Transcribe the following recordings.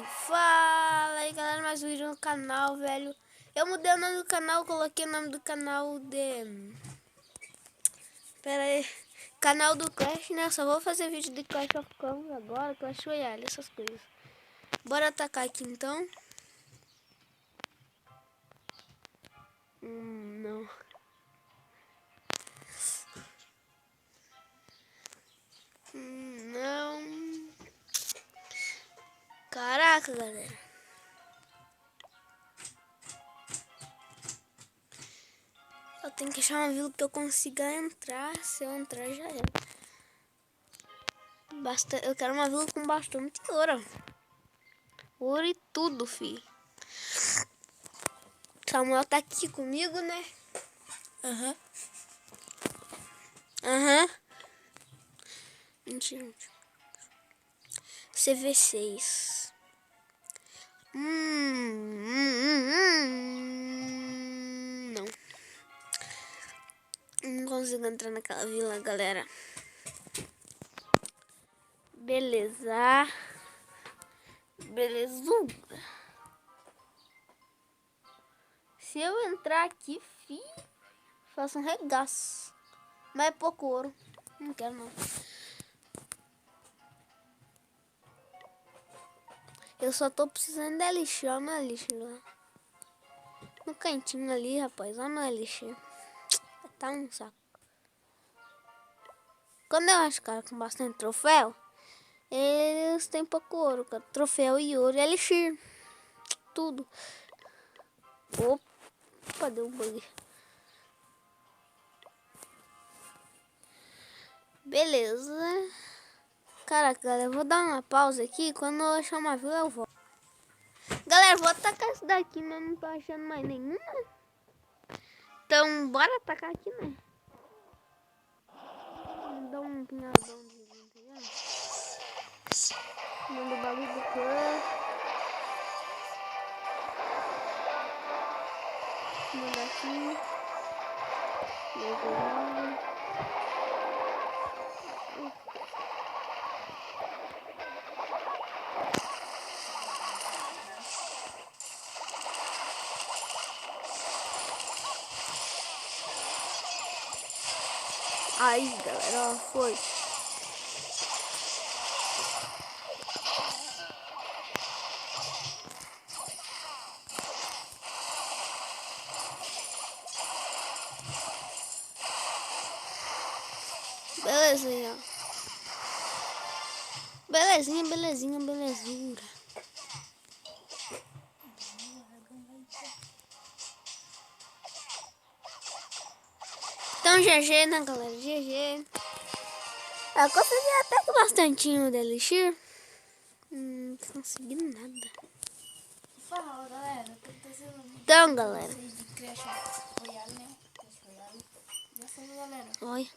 Fala aí galera, mais um vídeo no canal, velho. Eu mudei o nome do canal, coloquei o nome do canal de... Pera aí, canal do Clash, né? Só vou fazer vídeo de Clash of Clans agora, Clash Royale, essas coisas. Bora atacar aqui então. Não. Não. Caraca, galera. Eu tenho que achar uma vila que eu consiga entrar. Se eu entrar, já era. Eu quero uma vila com bastante ouro. Ouro e tudo, fi. Samuel tá aqui comigo, né? Aham. Mentira. CV6. Não. Não consigo entrar naquela vila, galera. Beleza. Belezura. Se eu entrar aqui, fi, faço um regaço. Mas é pouco ouro. Não quero, não. Eu só tô precisando de elixir. Olha meu elixir lá. No cantinho ali, rapaz. Olha meu elixir. Tá um saco. Quando eu acho cara com bastante troféu, eles têm pouco ouro, cara. Troféu e ouro e elixir. Tudo. Opa, deu um bug. Beleza. Caraca, galera, eu vou dar uma pausa aqui. Quando eu achar uma vila, eu volto. Galera, vou atacar esse daqui, mas não tô achando mais nenhuma. Então, bora atacar aqui, né? Dá um pinhadão de vida, tá vendo? Manda o bagulho do clã. Manda aqui. Legal. Aí, galera, ó, foi. Belezinha. Belezinha, belezinha, belezura. Então, GG, né, galera? GG. Eu consegui até que bastantinho de elixir. Não consegui nada. Fala, galera. Então, galera. Oi.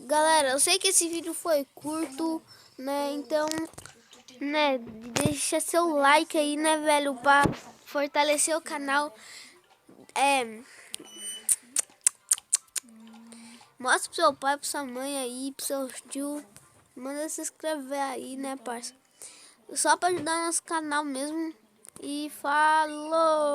Galera, eu sei que esse vídeo foi curto, né? Então, né, deixa seu like aí, né, velho, pra fortalecer o canal. Mostra pro seu pai, pra sua mãe aí, pro seu tio. Manda se inscrever aí, né, parça? Só pra ajudar nosso canal mesmo. E falou!